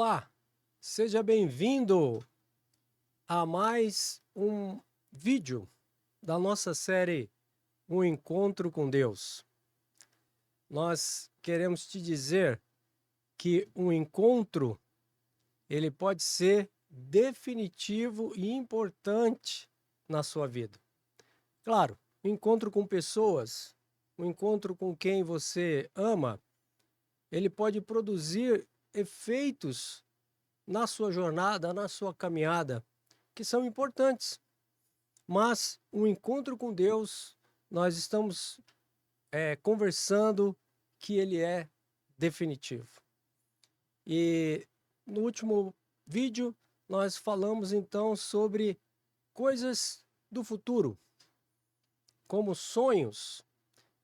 Olá, seja bem-vindo a mais um vídeo da nossa série Um Encontro com Deus. Nós queremos te dizer que um encontro ele pode ser definitivo e importante na sua vida. Claro, um encontro com pessoas, um encontro com quem você ama, ele pode produzir efeitos na sua jornada, na sua caminhada, que são importantes. Mas o encontro com Deus, nós estamos conversando que ele é definitivo. E no último vídeo, nós falamos então sobre coisas do futuro, como sonhos,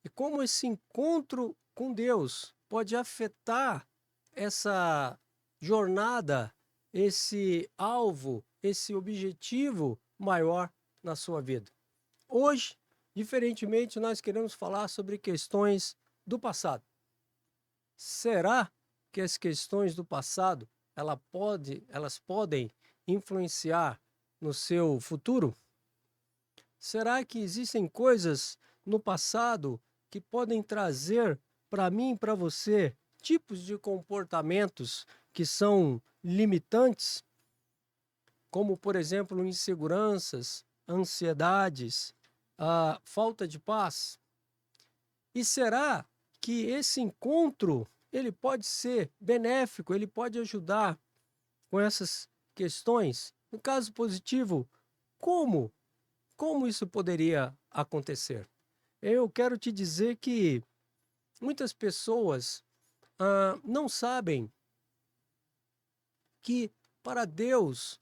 e como esse encontro com Deus pode afetar essa jornada, esse alvo, esse objetivo maior na sua vida. Hoje, diferentemente, nós queremos falar sobre questões do passado. Será que as questões do passado elas podem influenciar no seu futuro? Será que existem coisas no passado que podem trazer para mim e para você tipos de comportamentos que são limitantes, como, por exemplo, inseguranças, ansiedades, a falta de paz? E será que esse encontro ele pode ser benéfico, ele pode ajudar com essas questões? No caso positivo, como? Como isso poderia acontecer? Eu quero te dizer que muitas pessoas não sabem que para Deus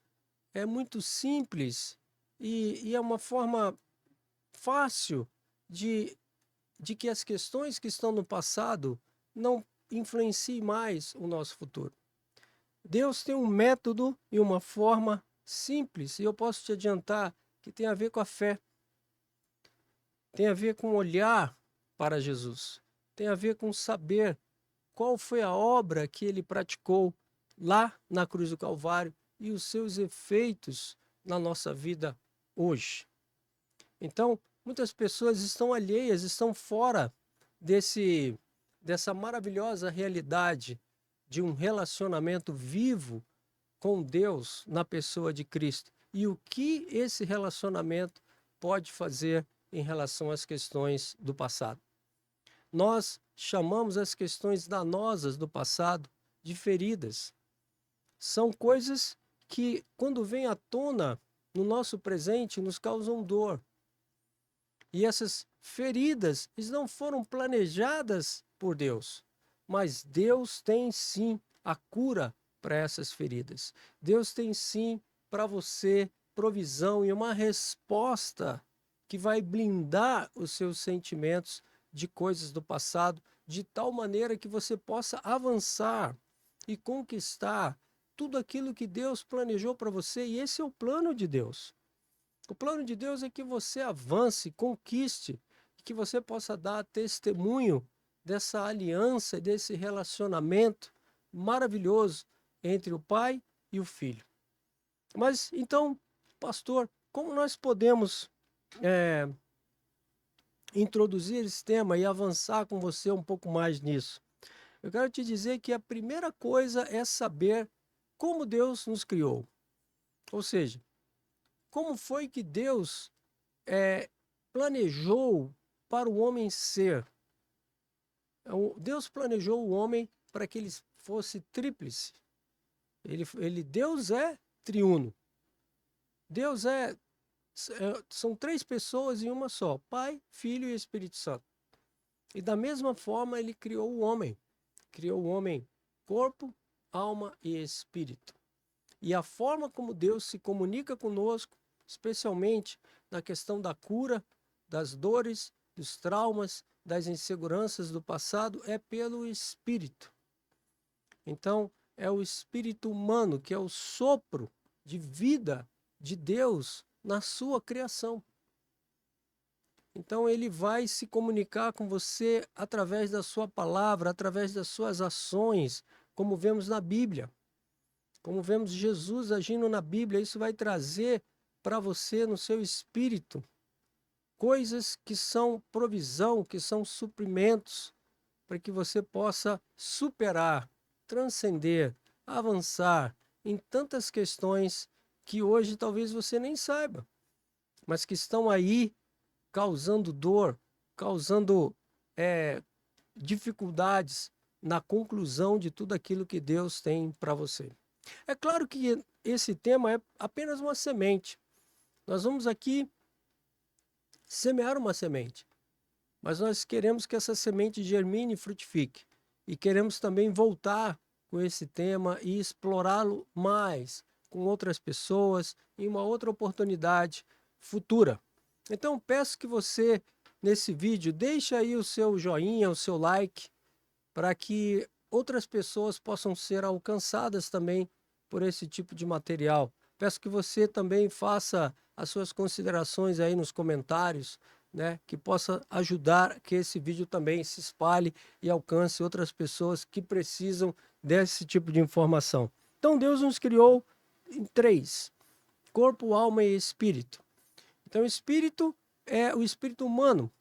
é muito simples e é uma forma fácil de, de que as questões que estão no passado não influenciem mais o nosso futuro. Deus tem um método e uma forma simples, e eu posso te adiantar que tem a ver com a fé, tem a ver com olhar para Jesus, tem a ver com saber qual foi a obra que ele praticou lá na cruz do Calvário e os seus efeitos na nossa vida hoje. Então, muitas pessoas estão alheias, estão fora dessa maravilhosa realidade de um relacionamento vivo com Deus na pessoa de Cristo. E o que esse relacionamento pode fazer em relação às questões do passado. Nós chamamos as questões danosas do passado de feridas. São coisas que, quando vêm à tona no nosso presente, nos causam dor. E essas feridas não foram planejadas por Deus, mas Deus tem sim a cura para essas feridas. Deus tem sim para você provisão e uma resposta que vai blindar os seus sentimentos de coisas do passado, de tal maneira que você possa avançar e conquistar tudo aquilo que Deus planejou para você. E esse é o plano de Deus. O plano de Deus é que você avance, conquiste, e que você possa dar testemunho dessa aliança, desse relacionamento maravilhoso entre o pai e o filho. Mas então, pastor, como nós podemos introduzir esse tema e avançar com você um pouco mais nisso? Eu quero te dizer que a primeira coisa é saber como Deus nos criou. Ou seja, como foi que Deus planejou para o homem ser? Deus planejou o homem para que ele fosse tríplice. Deus é triuno. Deus são três pessoas em uma só: Pai, Filho e Espírito Santo. E da mesma forma ele criou o homem. Criou o homem corpo, alma e espírito. E a forma como Deus se comunica conosco, especialmente na questão da cura, das dores, dos traumas, das inseguranças do passado, é pelo Espírito. Então, é o Espírito humano, que é o sopro de vida de Deus na sua criação. Então, ele vai se comunicar com você através da sua palavra, através das suas ações, como vemos na Bíblia. como vemos Jesus agindo na Bíblia, isso vai trazer para você, no seu espírito, coisas que são provisão, que são suprimentos, para que você possa superar, transcender, avançar em tantas questões que hoje talvez você nem saiba, mas que estão aí causando dor, causando dificuldades na conclusão de tudo aquilo que Deus tem para você. É claro que esse tema é apenas uma semente. Nós vamos aqui semear uma semente, mas nós queremos que essa semente germine e frutifique. E queremos também voltar com esse tema e explorá-lo mais com outras pessoas em uma outra oportunidade futura. Então peço que você, nesse vídeo, deixe aí o seu joinha, o seu like, para que outras pessoas possam ser alcançadas também por esse tipo de material. Peço que você também faça as suas considerações aí nos comentários, né, que possa ajudar que esse vídeo também se espalhe e alcance outras pessoas que precisam desse tipo de informação. Então Deus nos criou em três: corpo, alma e espírito. Então espírito é o espírito humano.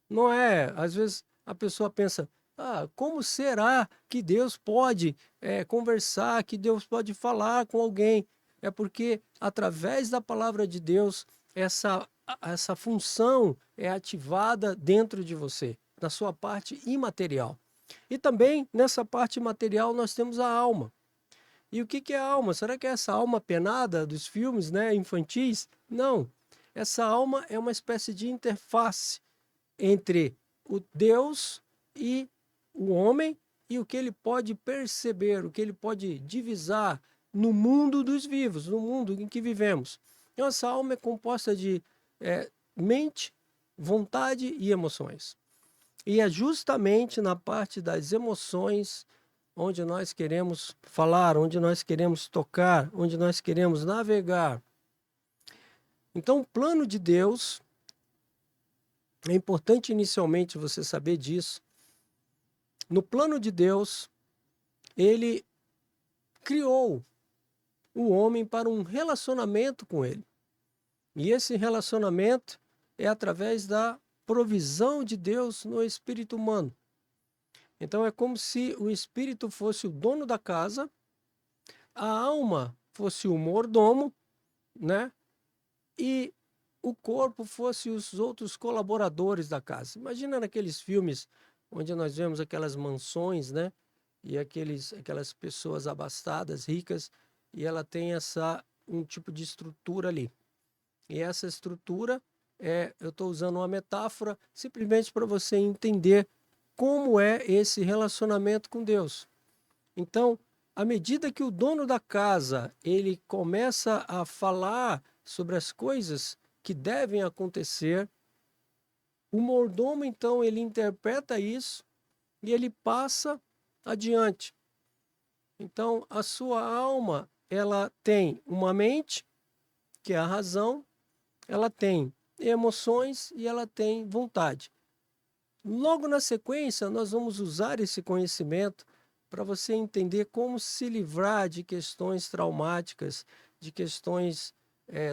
Não é, às vezes a pessoa pensa, como será que Deus pode conversar, que Deus pode falar com alguém? É porque através da palavra de Deus, essa função é ativada dentro de você, na sua parte imaterial. E também nessa parte material nós temos a alma. E o que é a alma? Será que é essa alma penada dos filmes, né, infantis? Não. Essa alma é uma espécie de interface entre o Deus e o homem e o que ele pode perceber, o que ele pode divisar no mundo dos vivos, no mundo em que vivemos. Então, essa alma é composta de mente, vontade e emoções. E é justamente na parte das emoções onde nós queremos falar, onde nós queremos tocar, onde nós queremos navegar. Então, o plano de Deus, é importante inicialmente você saber disso. No plano de Deus, ele criou o homem para um relacionamento com ele. E esse relacionamento é através da provisão de Deus no espírito humano. Então é como se o espírito fosse o dono da casa, a alma fosse o mordomo, né? E o corpo fosse os outros colaboradores da casa. Imagina naqueles filmes onde nós vemos aquelas mansões, né? E aquelas pessoas abastadas, ricas, e ela tem um tipo de estrutura ali. E essa estrutura, eu estou usando uma metáfora simplesmente para você entender como é esse relacionamento com Deus. Então, à medida que o dono da casa ele começa a falar sobre as coisas que devem acontecer, o mordomo então ele interpreta isso e ele passa adiante. Então, a sua alma, ela tem uma mente, que é a razão, ela tem emoções e ela tem vontade. Logo na sequência, nós vamos usar esse conhecimento para você entender como se livrar de questões traumáticas, de questões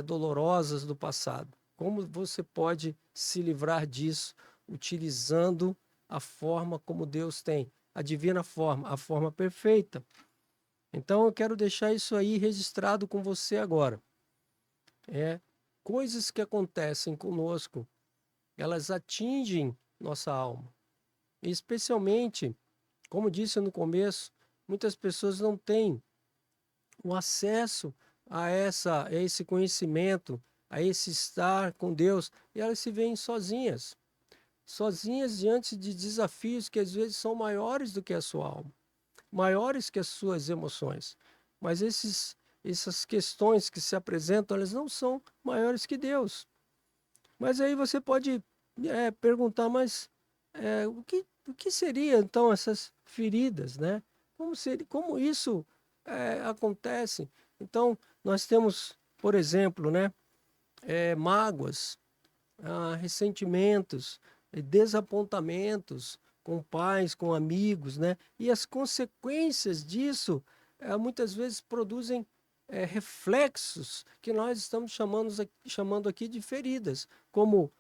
dolorosas do passado. Como você pode se livrar disso utilizando a forma como Deus tem, a divina forma, a forma perfeita. Então eu quero deixar isso aí registrado com você agora. Coisas que acontecem conosco, elas atingem nossa alma. E especialmente, como disse no começo, muitas pessoas não têm o acesso a esse conhecimento, a esse estar com Deus, e elas se veem sozinhas. Sozinhas diante de desafios que às vezes são maiores do que a sua alma, maiores que as suas emoções. Mas essas questões que se apresentam, elas não são maiores que Deus. Mas aí você pode perguntar, mas o que seria então essas feridas, né? Como isso acontece? Então, nós temos, por exemplo, né, mágoas, ressentimentos, desapontamentos com pais, com amigos, né? E as consequências disso muitas vezes produzem reflexos que nós estamos chamando aqui de feridas, como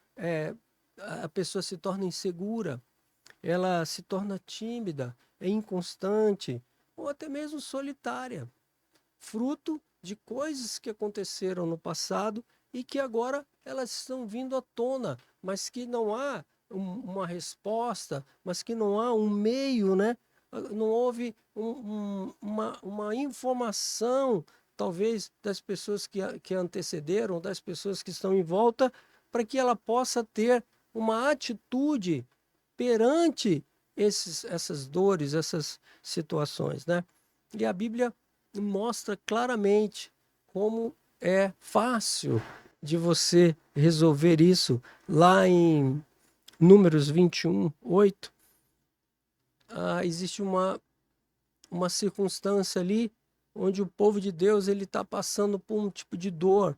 a pessoa se torna insegura, ela se torna tímida, é inconstante ou até mesmo solitária, fruto de coisas que aconteceram no passado e que agora elas estão vindo à tona, mas que não há uma resposta, mas que não há um meio, né? Não houve uma informação, talvez, das pessoas que antecederam, das pessoas que estão em volta, para que ela possa ter uma atitude perante essas dores, essas situações, né? E a Bíblia mostra claramente como é fácil de você resolver isso. Lá em Números 21, 8, existe uma circunstância ali onde o povo de Deus ele está passando por um tipo de dor,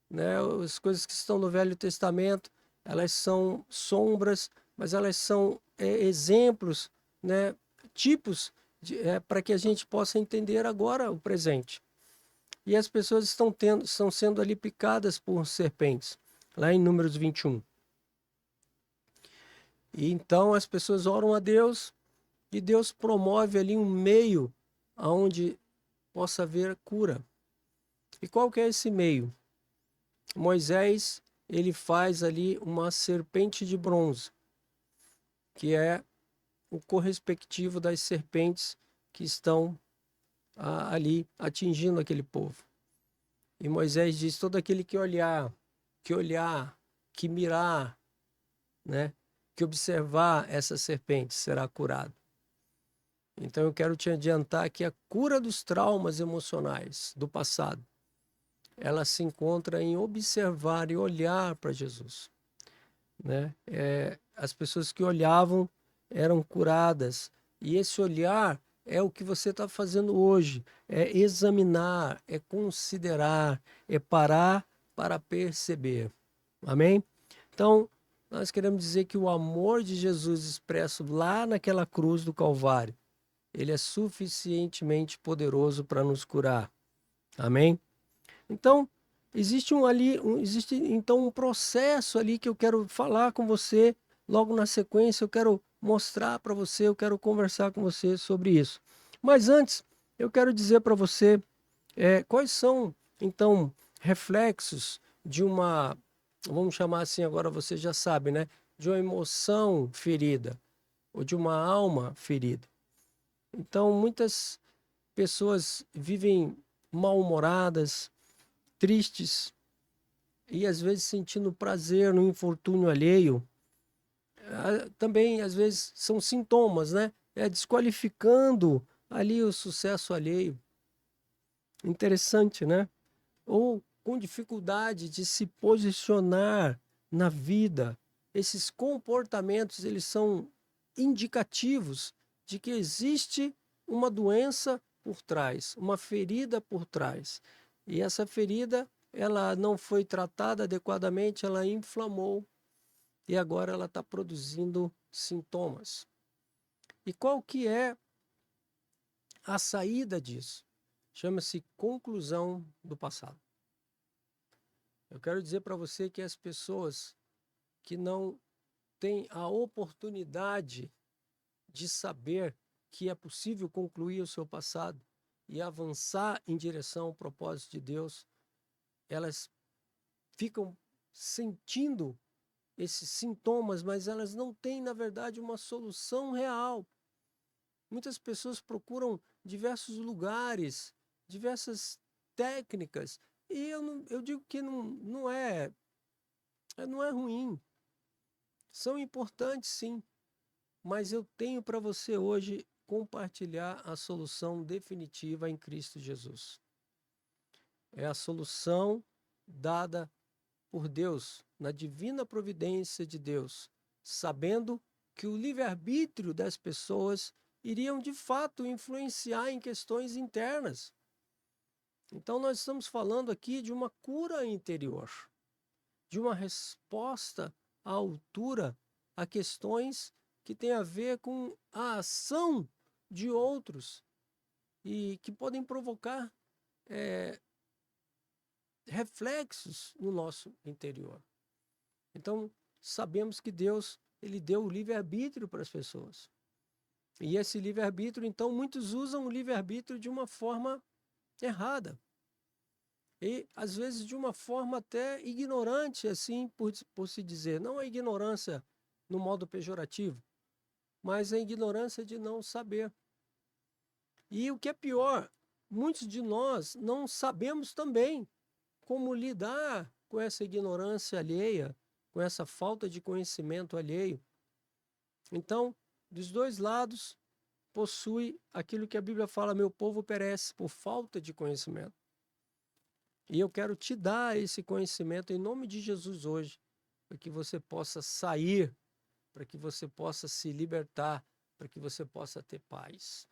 né? As coisas que estão no Velho Testamento, elas são sombras, mas elas são exemplos, né? Tipos para que a gente possa entender agora o presente. E as pessoas estão sendo ali picadas por serpentes, lá em Números 21. E então as pessoas oram a Deus e Deus promove ali um meio aonde possa haver cura. E qual que é esse meio? Moisés, ele faz ali uma serpente de bronze, que é o correspectivo das serpentes que estão ali atingindo aquele povo. E Moisés diz: todo aquele que olhar, que mirar, né, que observar essa serpente será curado. Então eu quero te adiantar que a cura dos traumas emocionais do passado, ela se encontra em observar e olhar para Jesus, né? As pessoas que olhavam eram curadas, e esse olhar é o que você está fazendo hoje, é examinar, é considerar, é parar para perceber. Amém? Então, nós queremos dizer que o amor de Jesus expresso lá naquela cruz do Calvário, ele é suficientemente poderoso para nos curar. Amém? Então, existe então um processo ali que eu quero falar com você. Logo na sequência, eu quero mostrar para você, eu quero conversar com você sobre isso. Mas antes, eu quero dizer para você quais são, então, reflexos de uma, vamos chamar assim, agora você já sabe, né? De uma emoção ferida, ou de uma alma ferida. Então, muitas pessoas vivem mal-humoradas, tristes e às vezes sentindo prazer no infortúnio alheio. Também, às vezes, são sintomas, né? Desqualificando ali o sucesso alheio. Interessante, né? Ou com dificuldade de se posicionar na vida. Esses comportamentos, eles são indicativos de que existe uma doença por trás, uma ferida por trás. E essa ferida, ela não foi tratada adequadamente, ela inflamou e agora ela está produzindo sintomas. E qual que é a saída disso? Chama-se conclusão do passado. Eu quero dizer para você que as pessoas que não têm a oportunidade de saber que é possível concluir o seu passado e avançar em direção ao propósito de Deus, elas ficam sentindo esses sintomas, mas elas não têm, na verdade, uma solução real. Muitas pessoas procuram diversos lugares, diversas técnicas, e eu digo que não é ruim. São importantes, sim, mas eu tenho para você hoje compartilhar a solução definitiva em Cristo Jesus. É a solução dada por Deus, na divina providência de Deus, sabendo que o livre-arbítrio das pessoas iriam de fato influenciar em questões internas. Então nós estamos falando aqui de uma cura interior, de uma resposta à altura a questões que têm a ver com a ação de outros e que podem provocar reflexos no nosso interior. Então, sabemos que Deus, ele deu o livre-arbítrio para as pessoas. E esse livre-arbítrio, então, muitos usam o livre-arbítrio de uma forma errada. E, às vezes, de uma forma até ignorante, assim, por se dizer. Não a ignorância no modo pejorativo, mas a ignorância de não saber. E o que é pior, muitos de nós não sabemos também como lidar com essa ignorância alheia, com essa falta de conhecimento alheio. Então, dos dois lados, possui aquilo que a Bíblia fala: meu povo perece por falta de conhecimento. E eu quero te dar esse conhecimento em nome de Jesus hoje, para que você possa sair, para que você possa se libertar, para que você possa ter paz.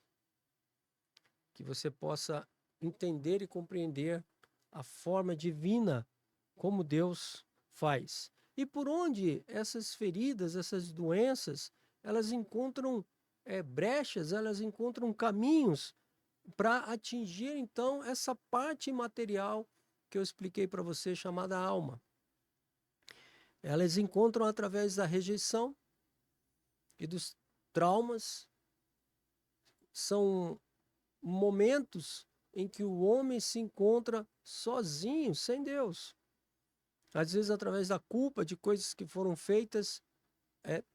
Que você possa entender e compreender a forma divina como Deus faz. E por onde essas feridas, essas doenças, elas encontram brechas, elas encontram caminhos para atingir, então, essa parte material que eu expliquei para você, chamada alma. Elas encontram através da rejeição e dos traumas. São momentos em que o homem se encontra sozinho, sem Deus. Às vezes através da culpa de coisas que foram feitas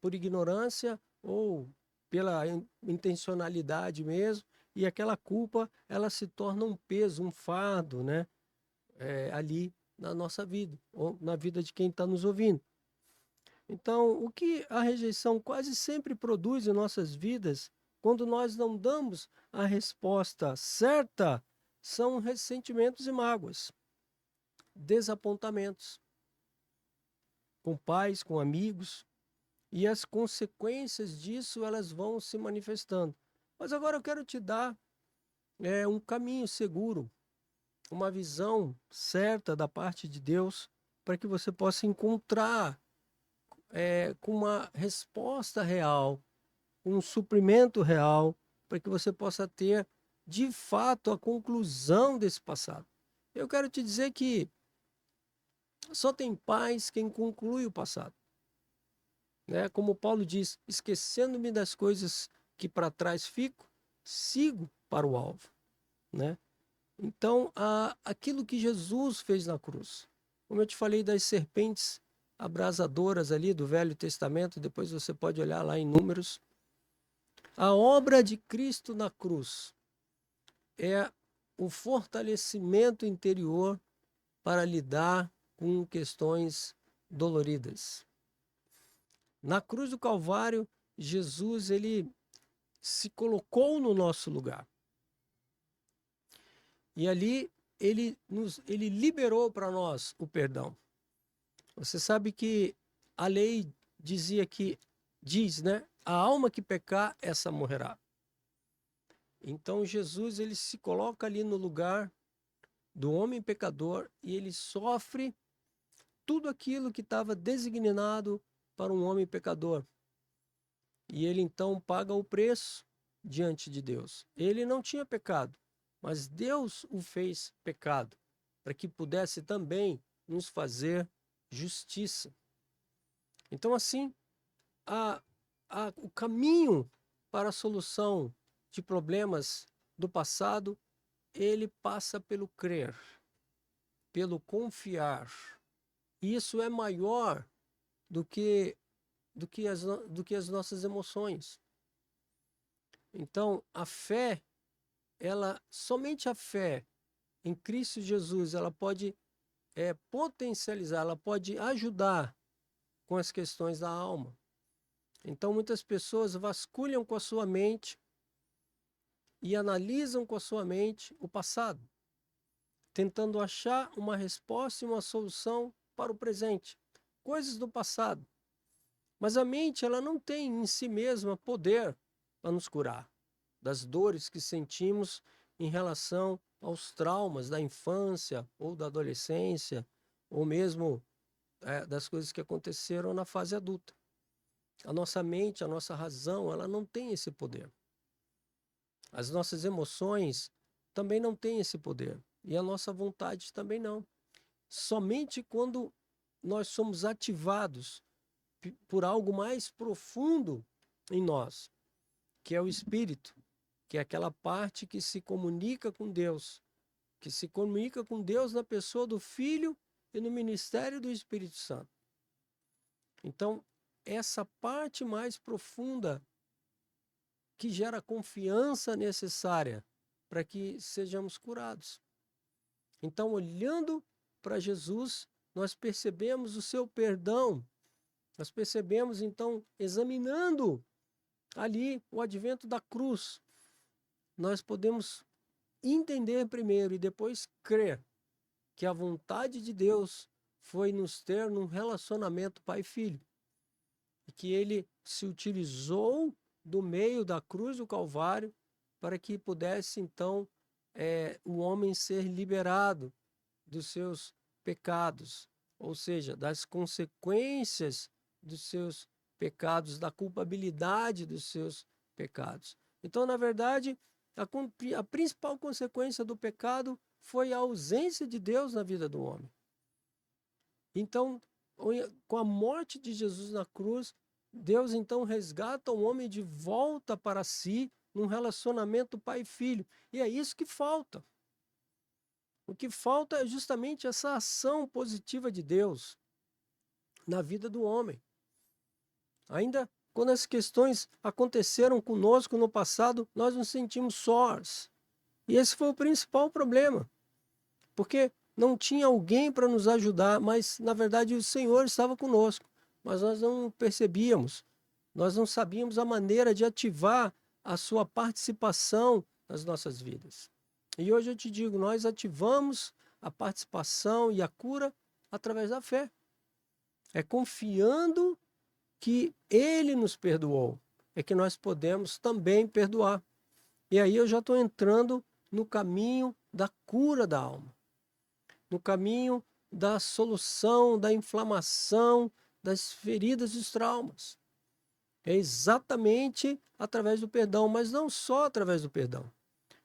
por ignorância ou pela intencionalidade mesmo, e aquela culpa ela se torna um peso, um fardo, né? Ali na nossa vida, ou na vida de quem está nos ouvindo. Então, o que a rejeição quase sempre produz em nossas vidas, quando nós não damos a resposta certa, são ressentimentos e mágoas, desapontamentos com pais, com amigos, e as consequências disso elas vão se manifestando. Mas agora eu quero te dar um caminho seguro, uma visão certa da parte de Deus, para que você possa encontrar com uma resposta real, um suprimento real, para que você possa ter, de fato, a conclusão desse passado. Eu quero te dizer que só tem paz quem conclui o passado. Né? Como Paulo diz, esquecendo-me das coisas que para trás fico, sigo para o alvo. Né? Então, aquilo que Jesus fez na cruz, como eu te falei das serpentes abrasadoras ali do Velho Testamento, depois você pode olhar lá em Números, a obra de Cristo na cruz é o fortalecimento interior para lidar com questões doloridas. Na cruz do Calvário, Jesus ele se colocou no nosso lugar. E ali ele liberou para nós o perdão. Você sabe que a lei diz, né? A alma que pecar, essa morrerá. Então Jesus ele se coloca ali no lugar do homem pecador e ele sofre tudo aquilo que estava designado para um homem pecador. E ele então paga o preço diante de Deus. Ele não tinha pecado, mas Deus o fez pecado, para que pudesse também nos fazer justiça. Então, assim, o caminho para a solução de problemas do passado, ele passa pelo crer, pelo confiar. Isso é maior do que as nossas emoções. Então, a fé, somente a fé em Cristo Jesus, ela pode potencializar, ela pode ajudar com as questões da alma. Então, muitas pessoas vasculham com a sua mente e analisam com a sua mente o passado, tentando achar uma resposta e uma solução para o presente, coisas do passado. Mas a mente, ela não tem em si mesma poder para nos curar das dores que sentimos em relação aos traumas da infância ou da adolescência, ou mesmo das coisas que aconteceram na fase adulta. A nossa mente, a nossa razão, ela não tem esse poder. As nossas emoções também não têm esse poder. E a nossa vontade também não. Somente quando nós somos ativados por algo mais profundo em nós, que é o Espírito, que é aquela parte que se comunica com Deus, que se comunica com Deus na pessoa do Filho e no ministério do Espírito Santo. Então, essa parte mais profunda que gera a confiança necessária para que sejamos curados. Então, olhando para Jesus, nós percebemos o seu perdão, nós percebemos, então, examinando ali o advento da cruz, nós podemos entender primeiro e depois crer que a vontade de Deus foi nos ter num relacionamento pai e filho. E que ele se utilizou do meio da cruz do Calvário para que pudesse, então, o homem ser liberado dos seus pecados, ou seja, das consequências dos seus pecados, da culpabilidade dos seus pecados. Então, na verdade, a principal consequência do pecado foi a ausência de Deus na vida do homem. Então, com a morte de Jesus na cruz, Deus então resgata o homem de volta para si, num relacionamento pai e filho. E é isso que falta. O que falta é justamente essa ação positiva de Deus na vida do homem. Ainda quando as questões aconteceram conosco no passado, nós nos sentimos sós. E esse foi o principal problema. Porque não tinha alguém para nos ajudar, mas na verdade o Senhor estava conosco. Mas nós não percebíamos, nós não sabíamos a maneira de ativar a sua participação nas nossas vidas. E hoje eu te digo, nós ativamos a participação e a cura através da fé. É confiando que Ele nos perdoou, é que nós podemos também perdoar. E aí eu já estou entrando no caminho da cura da alma, no caminho da solução, da inflamação, das feridas e dos traumas. É exatamente através do perdão, mas não só através do perdão.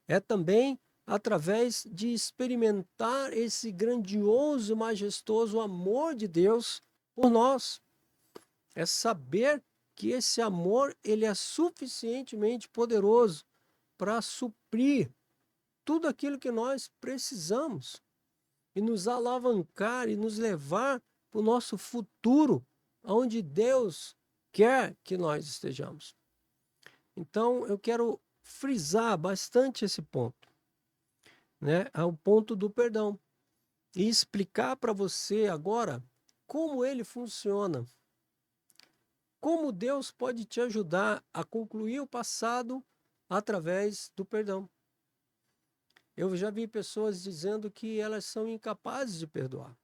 É também através de experimentar esse grandioso, majestoso amor de Deus por nós. É saber que esse amor ele é suficientemente poderoso para suprir tudo aquilo que nós precisamos e nos alavancar e nos levar para o nosso futuro, onde Deus quer que nós estejamos. Então, eu quero frisar bastante esse ponto, né? Ao ponto do perdão. E explicar para você agora como ele funciona. Como Deus pode te ajudar a concluir o passado através do perdão. Eu já vi pessoas dizendo que elas são incapazes de perdoar.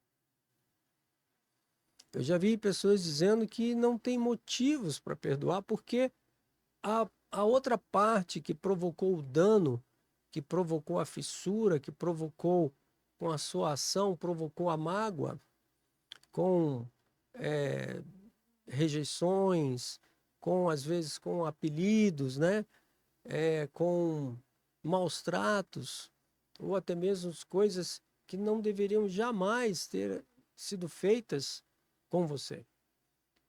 Eu já vi pessoas dizendo que não tem motivos para perdoar porque a outra parte que provocou o dano, que provocou a fissura, que provocou com a sua ação, provocou a mágoa, com rejeições, com às vezes com apelidos, né? Com maus tratos, ou até mesmo coisas que não deveriam jamais ter sido feitas com você.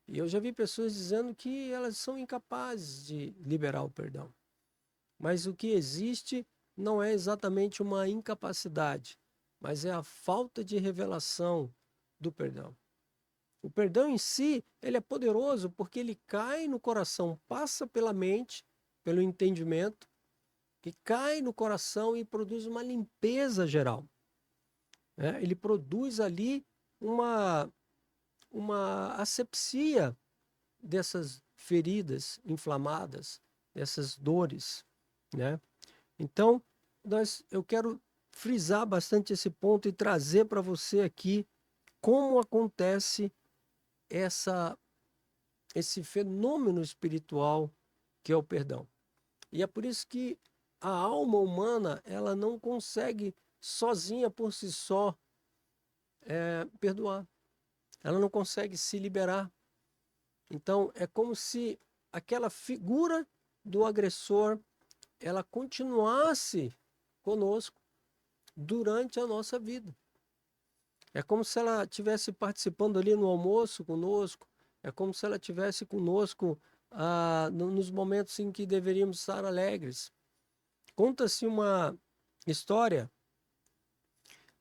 E eu já vi pessoas dizendo que elas são incapazes de liberar o perdão. Mas o que existe não é exatamente uma incapacidade, mas é a falta de revelação do perdão. O perdão em si, ele é poderoso porque ele cai no coração, passa pela mente, pelo entendimento, que cai no coração e produz uma limpeza geral. Né? Ele produz ali uma asepsia dessas feridas inflamadas, dessas dores, né? Então, eu quero frisar bastante esse ponto e trazer para você aqui como acontece esse fenômeno espiritual que é o perdão. E é por isso que a alma humana ela não consegue sozinha por si só perdoar. Ela não consegue se liberar. Então, é como se aquela figura do agressor ela continuasse conosco durante a nossa vida. É como se ela estivesse participando ali no almoço conosco, é como se ela estivesse conosco nos momentos em que deveríamos estar alegres. Conta-se uma história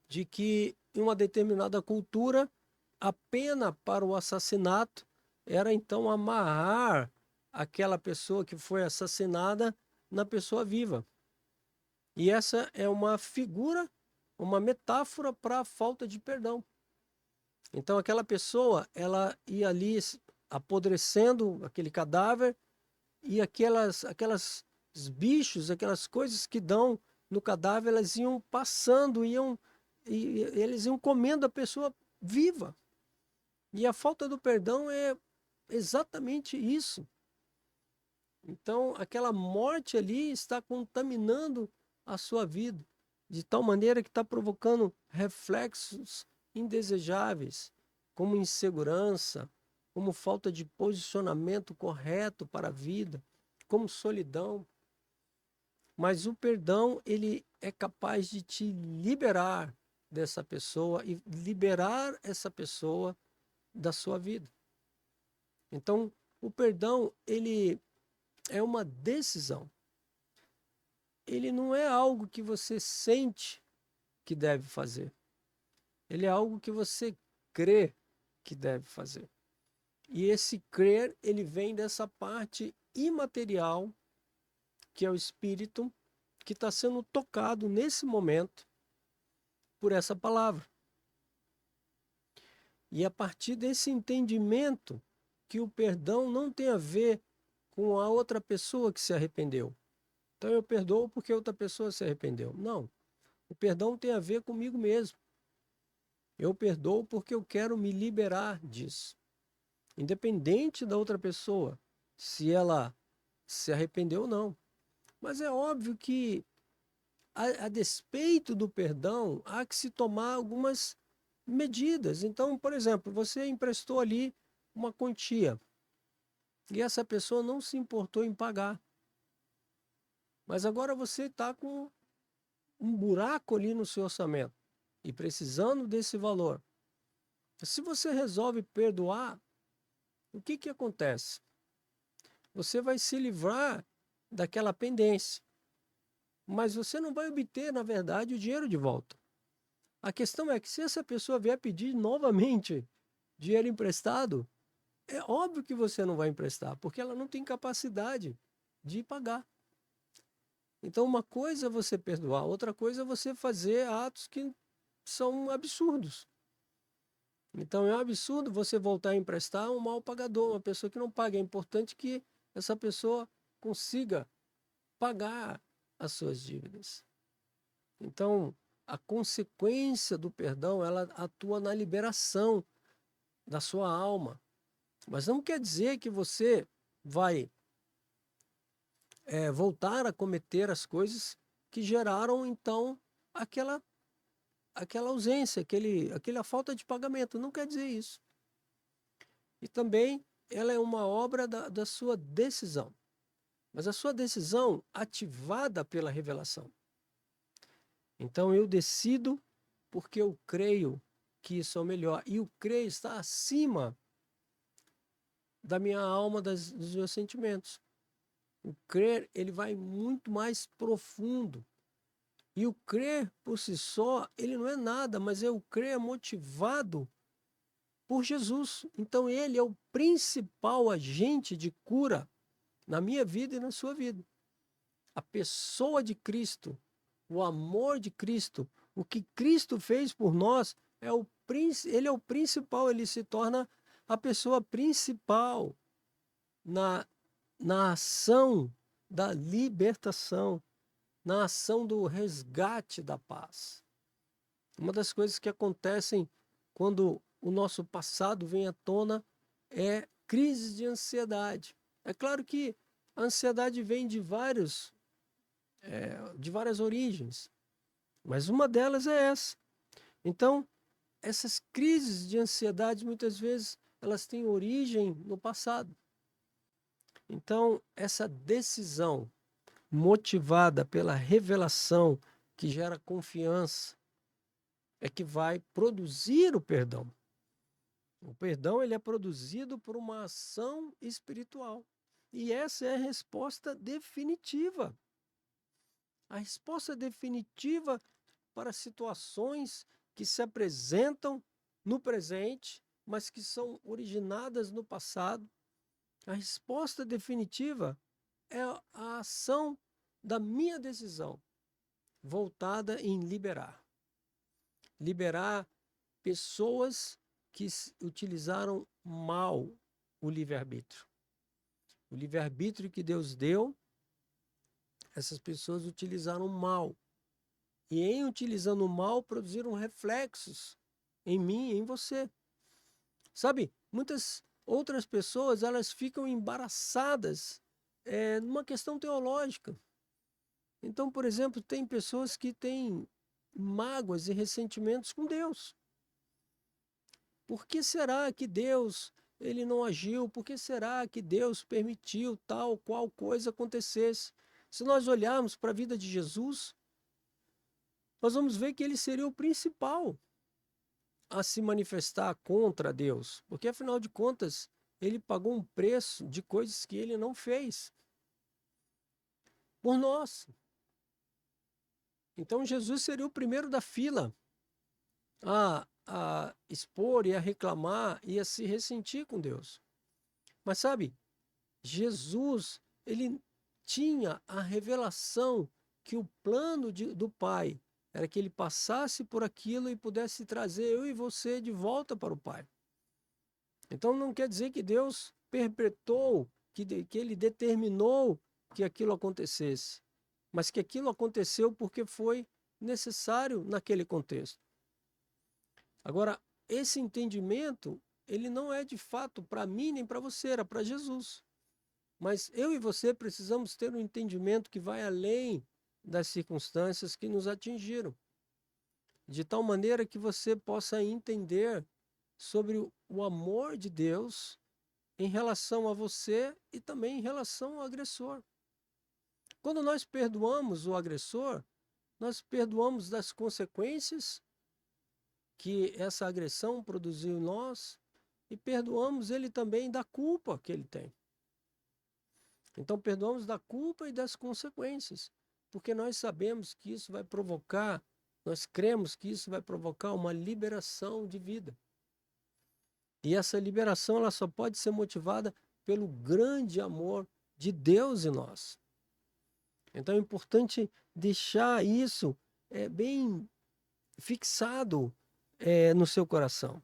de que em uma determinada cultura, a pena para o assassinato era então amarrar aquela pessoa que foi assassinada na pessoa viva. E essa é uma figura, uma metáfora para a falta de perdão. Então aquela pessoa, ela ia ali apodrecendo aquele cadáver e aquelas bichos, aquelas coisas que dão no cadáver, elas iam passando, e eles iam comendo a pessoa viva. E a falta do perdão é exatamente isso. Então, aquela morte ali está contaminando a sua vida, de tal maneira que está provocando reflexos indesejáveis, como insegurança, como falta de posicionamento correto para a vida, como solidão. Mas o perdão, ele é capaz de te liberar dessa pessoa e liberar essa pessoa da sua vida. Então, o perdão, ele é uma decisão. Ele não é algo que você sente que deve fazer. Ele é algo que você crê que deve fazer. E esse crer, ele vem dessa parte imaterial, que é o espírito, que está sendo tocado nesse momento por essa palavra. E a partir desse entendimento que o perdão não tem a ver com a outra pessoa que se arrependeu. Então eu perdoo porque outra pessoa se arrependeu. Não. O perdão tem a ver comigo mesmo. Eu perdoo porque eu quero me liberar disso. Independente da outra pessoa, se ela se arrependeu ou não. Mas é óbvio que, a despeito do perdão, há que se tomar algumas medidas. Então, por exemplo, você emprestou ali uma quantia e essa pessoa não se importou em pagar. Mas agora você está com um buraco ali no seu orçamento e precisando desse valor. Se você resolve perdoar, o que que acontece? Você vai se livrar daquela pendência, mas você não vai obter, na verdade, o dinheiro de volta. A questão é que se essa pessoa vier pedir novamente dinheiro emprestado, é óbvio que você não vai emprestar, porque ela não tem capacidade de pagar. Então, uma coisa é você perdoar, outra coisa é você fazer atos que são absurdos. Então, é um absurdo você voltar a emprestar um mal pagador, uma pessoa que não paga. É importante que essa pessoa consiga pagar as suas dívidas. Então, a consequência do perdão, ela atua na liberação da sua alma. Mas não quer dizer que você vai voltar a cometer as coisas que geraram, então, aquela ausência, aquela falta de pagamento. Não quer dizer isso. E também ela é uma obra da sua decisão. Mas a sua decisão ativada pela revelação. Então eu decido porque eu creio que isso é o melhor. E o crer está acima da minha alma, dos meus sentimentos. O crer, ele vai muito mais profundo. E o crer por si só, ele não é nada, mas o crer é motivado por Jesus. Então ele é o principal agente de cura na minha vida e na sua vida. A pessoa de Cristo, o amor de Cristo, o que Cristo fez por nós, ele é o principal, ele se torna a pessoa principal na, na ação da libertação, na ação do resgate da paz. Uma das coisas que acontecem quando o nosso passado vem à tona é crises de ansiedade. É claro que a ansiedade vem de várias origens, mas uma delas é essa. Então, essas crises de ansiedade, muitas vezes, elas têm origem no passado. Então, essa decisão motivada pela revelação que gera confiança, é que vai produzir o perdão. O perdão ele é produzido por uma ação espiritual. E essa é a resposta definitiva. A resposta definitiva para situações que se apresentam no presente, mas que são originadas no passado. A resposta definitiva é a ação da minha decisão, voltada em liberar. Liberar pessoas que utilizaram mal o livre-arbítrio. O livre-arbítrio que Deus deu, essas pessoas utilizaram mal. E em utilizando o mal, produziram reflexos em mim e em você. Sabe, muitas outras pessoas, elas ficam embaraçadas numa questão teológica. Então, por exemplo, tem pessoas que têm mágoas e ressentimentos com Deus. Por que será que Deus ele não agiu? Por que será que Deus permitiu tal qual coisa acontecesse? Se nós olharmos para a vida de Jesus, nós vamos ver que ele seria o principal a se manifestar contra Deus, porque afinal de contas, ele pagou um preço de coisas que ele não fez por nós. Então Jesus seria o primeiro da fila a expor e a reclamar e a se ressentir com Deus. Mas sabe, Jesus, ele tinha a revelação que o plano do Pai era que ele passasse por aquilo e pudesse trazer eu e você de volta para o Pai. Então não quer dizer que Deus perpetuou, que ele determinou que aquilo acontecesse, mas que aquilo aconteceu porque foi necessário naquele contexto. Agora, esse entendimento, ele não é de fato para mim nem para você, era para Jesus. Mas eu e você precisamos ter um entendimento que vai além das circunstâncias que nos atingiram, de tal maneira que você possa entender sobre o amor de Deus em relação a você e também em relação ao agressor. Quando nós perdoamos o agressor, nós perdoamos das consequências que essa agressão produziu em nós e perdoamos ele também da culpa que ele tem. Então, perdoamos da culpa e das consequências, porque nós sabemos que isso vai provocar, nós cremos que isso vai provocar uma liberação de vida. E essa liberação ela só pode ser motivada pelo grande amor de Deus em nós. Então, é importante deixar isso bem fixado no seu coração.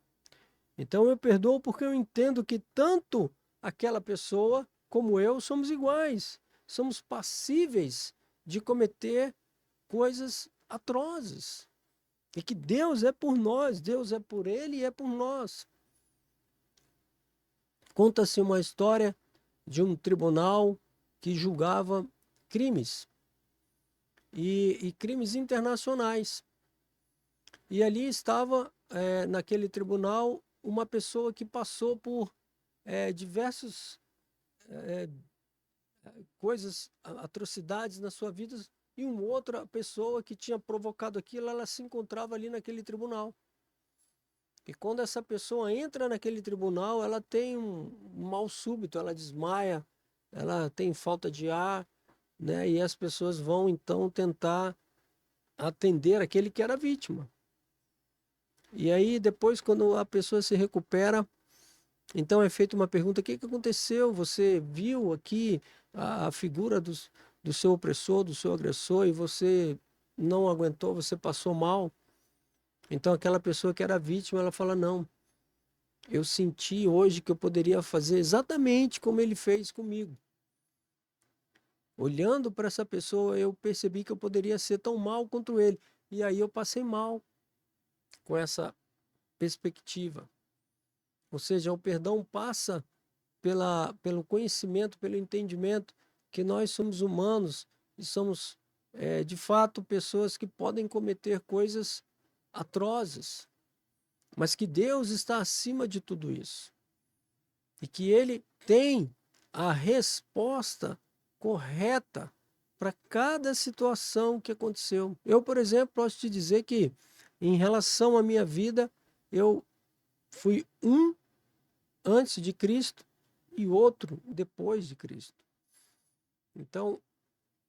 Então, eu perdoo porque eu entendo que tanto aquela pessoa como eu, somos iguais, somos passíveis de cometer coisas atrozes. E que Deus é por nós, Deus é por ele e é por nós. Conta-se uma história de um tribunal que julgava crimes, e crimes internacionais. E ali estava, naquele tribunal, uma pessoa que passou por diversos coisas, atrocidades na sua vida, e uma outra pessoa que tinha provocado aquilo, ela se encontrava ali naquele tribunal. E quando essa pessoa entra naquele tribunal, ela tem um mal súbito, ela desmaia, ela tem falta de ar, né? E as pessoas vão então tentar atender aquele que era vítima. E aí depois, quando a pessoa se recupera, então é feita uma pergunta: o que aconteceu? Você viu aqui a figura do seu opressor, do seu agressor, e você não aguentou, você passou mal? Então aquela pessoa que era vítima, ela fala: não, eu senti hoje que eu poderia fazer exatamente como ele fez comigo. Olhando para essa pessoa, eu percebi que eu poderia ser tão mal quanto ele. E aí eu passei mal com essa perspectiva. Ou seja, o perdão passa pelo conhecimento, pelo entendimento que nós somos humanos e somos, de fato, pessoas que podem cometer coisas atrozes, mas que Deus está acima de tudo isso e que Ele tem a resposta correta para cada situação que aconteceu. Eu, por exemplo, posso te dizer que, em relação à minha vida, eu fui um antes de Cristo e outro depois de Cristo. Então,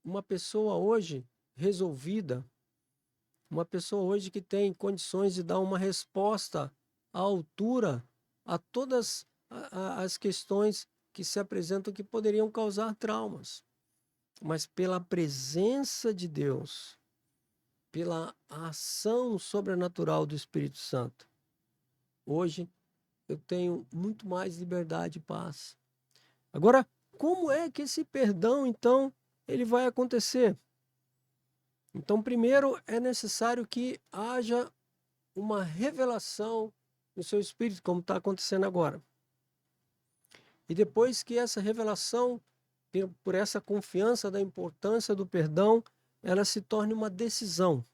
uma pessoa hoje resolvida, uma pessoa hoje que tem condições de dar uma resposta à altura a todas as questões que se apresentam que poderiam causar traumas. Mas pela presença de Deus, pela ação sobrenatural do Espírito Santo, hoje eu tenho muito mais liberdade e paz. Agora, como é que esse perdão, então, ele vai acontecer? Então, primeiro é necessário que haja uma revelação no seu espírito, como está acontecendo agora. E depois que essa revelação, por essa confiança da importância do perdão, ela se torne uma decisão.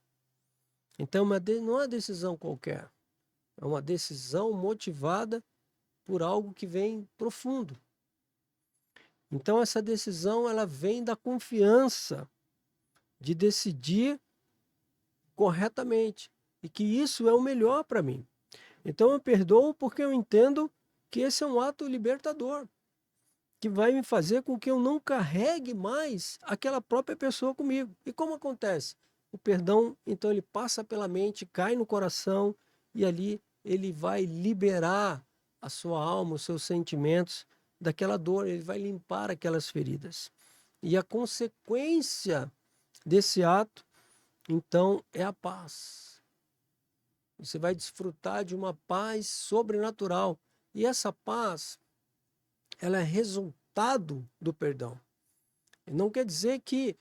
Então, não é uma decisão qualquer, é uma decisão motivada por algo que vem profundo. Então, essa decisão ela vem da confiança de decidir corretamente e que isso é o melhor para mim. Então, eu perdoo porque eu entendo que esse é um ato libertador, que vai me fazer com que eu não carregue mais aquela própria pessoa comigo. E como acontece? O perdão, então, ele passa pela mente, cai no coração e ali ele vai liberar a sua alma, os seus sentimentos daquela dor, ele vai limpar aquelas feridas. E a consequência desse ato, então, é a paz. Você vai desfrutar de uma paz sobrenatural. E essa paz, ela é resultado do perdão. Não quer dizer que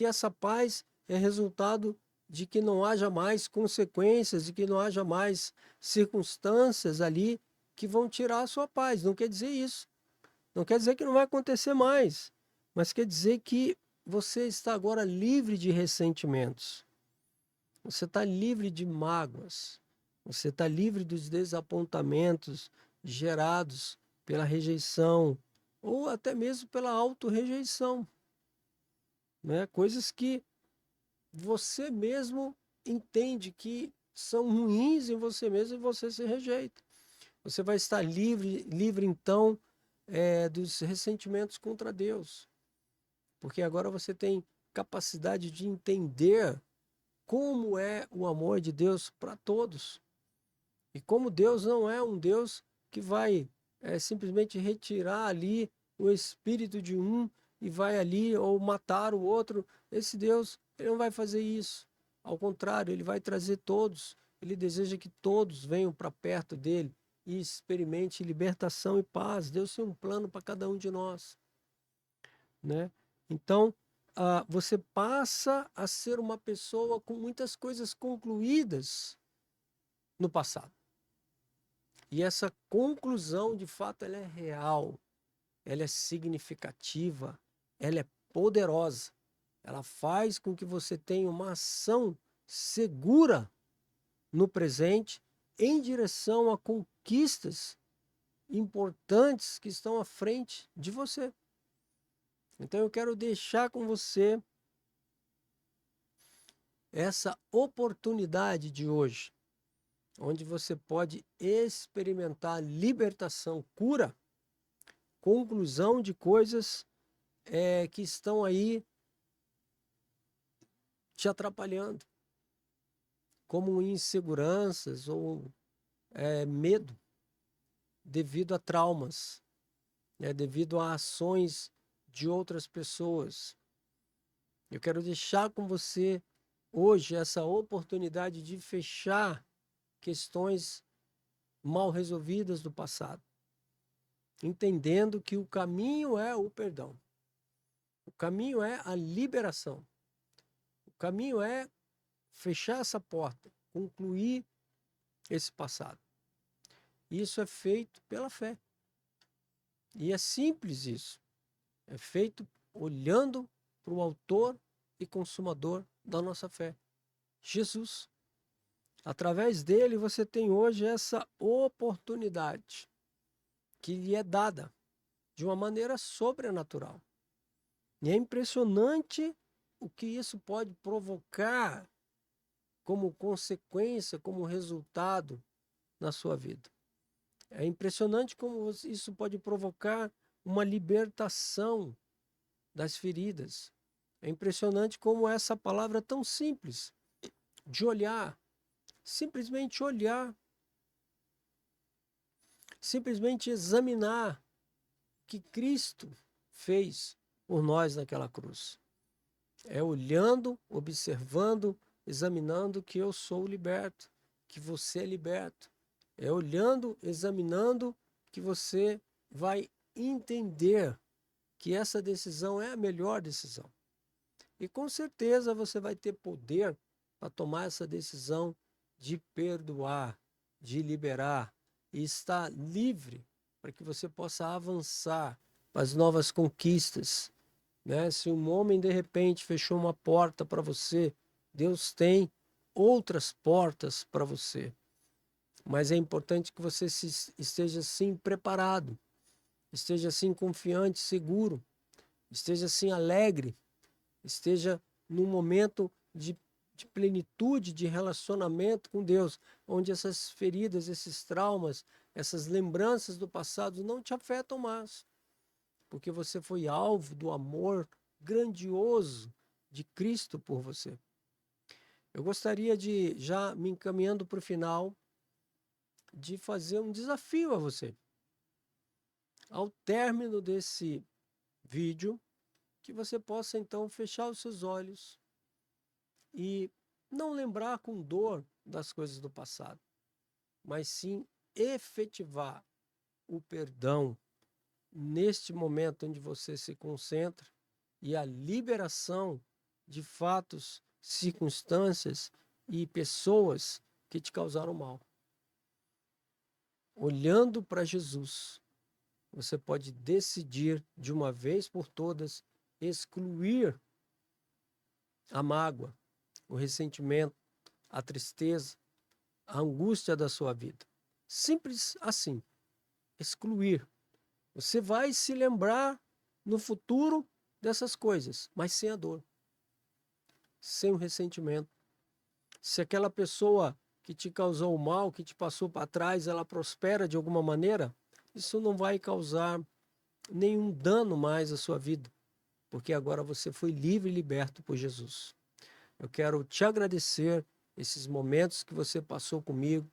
essa paz é resultado de que não haja mais consequências, de que não haja mais circunstâncias ali que vão tirar a sua paz. Não quer dizer isso. Não quer dizer que não vai acontecer mais, mas quer dizer que você está agora livre de ressentimentos. Você está livre de mágoas. Você está livre dos desapontamentos gerados pela rejeição ou até mesmo pela autorrejeição, né? Coisas que você mesmo entende que são ruins em você mesmo e você se rejeita. Você vai estar livre então, dos ressentimentos contra Deus, porque agora você tem capacidade de entender como é o amor de Deus para todos. E como Deus não é um Deus que vai simplesmente retirar ali o espírito de um e vai ali ou matar o outro. Esse Deus, ele não vai fazer isso. Ao contrário, ele vai trazer todos. Ele deseja que todos venham para perto dele e experimente libertação e paz. Deus tem um plano para cada um de nós, né? Então, você passa a ser uma pessoa com muitas coisas concluídas no passado. E essa conclusão, de fato, ela é real, ela é significativa, ela é poderosa. Ela faz com que você tenha uma ação segura no presente em direção a conquistas importantes que estão à frente de você. Então eu quero deixar com você essa oportunidade de hoje, onde você pode experimentar libertação, cura, conclusão de coisas que estão aí te atrapalhando, como inseguranças ou medo, devido a traumas, né, devido a ações de outras pessoas. Eu quero deixar com você hoje essa oportunidade de fechar questões mal resolvidas do passado, entendendo que o caminho é o perdão, o caminho é a liberação, o caminho é fechar essa porta, concluir esse passado. Isso é feito pela fé. E é simples isso. É feito olhando para o autor e consumador da nossa fé, Jesus. Através dele você tem hoje essa oportunidade que lhe é dada de uma maneira sobrenatural. E é impressionante o que isso pode provocar como consequência, como resultado na sua vida. É impressionante como isso pode provocar uma libertação das feridas. É impressionante como essa palavra tão simples de olhar, simplesmente olhar, simplesmente examinar o que Cristo fez por nós naquela cruz. É olhando, observando, examinando que eu sou liberto, que você é liberto. É olhando, examinando que você vai entender que essa decisão é a melhor decisão. E com certeza você vai ter poder para tomar essa decisão de perdoar, de liberar e estar livre para que você possa avançar para as novas conquistas, né? Se um homem de repente fechou uma porta para você, Deus tem outras portas para você. Mas é importante que você esteja assim preparado, esteja assim confiante, seguro, esteja assim alegre, esteja num momento de plenitude, de relacionamento com Deus, onde essas feridas, esses traumas, essas lembranças do passado não te afetam mais, porque você foi alvo do amor grandioso de Cristo por você. Eu gostaria de, já me encaminhando para o final, de fazer um desafio a você. Ao término desse vídeo, que você possa então fechar os seus olhos e não lembrar com dor das coisas do passado, mas sim efetivar o perdão neste momento onde você se concentra e a liberação de fatos, circunstâncias e pessoas que te causaram mal. Olhando para Jesus, você pode decidir de uma vez por todas excluir a mágoa, o ressentimento, a tristeza, a angústia da sua vida. Simples assim, excluir. Você vai se lembrar no futuro dessas coisas, mas sem a dor, sem o ressentimento. Se aquela pessoa que te causou o mal, que te passou para trás, ela prospera de alguma maneira, isso não vai causar nenhum dano mais à sua vida, porque agora você foi livre e liberto por Jesus. Eu quero te agradecer esses momentos que você passou comigo.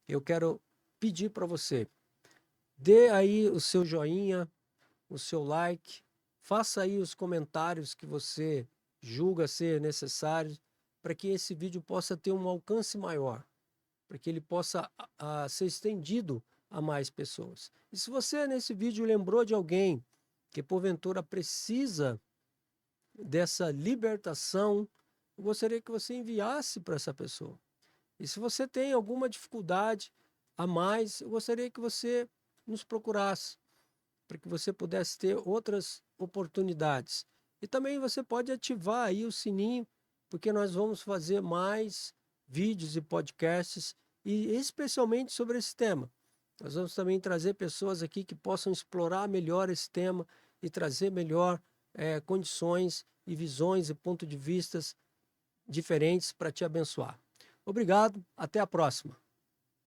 Eu quero pedir para você, dê aí o seu joinha, o seu like, faça aí os comentários que você julga ser necessários para que esse vídeo possa ter um alcance maior, para que ele possa ser estendido a mais pessoas. E se você nesse vídeo lembrou de alguém que porventura precisa dessa libertação, eu gostaria que você enviasse para essa pessoa. E se você tem alguma dificuldade a mais, eu gostaria que você nos procurasse, para que você pudesse ter outras oportunidades. E também você pode ativar aí o sininho, porque nós vamos fazer mais vídeos e podcasts, e especialmente sobre esse tema. Nós vamos também trazer pessoas aqui que possam explorar melhor esse tema e trazer melhor condições e visões e pontos de vistas diferentes para te abençoar. Obrigado, até a próxima.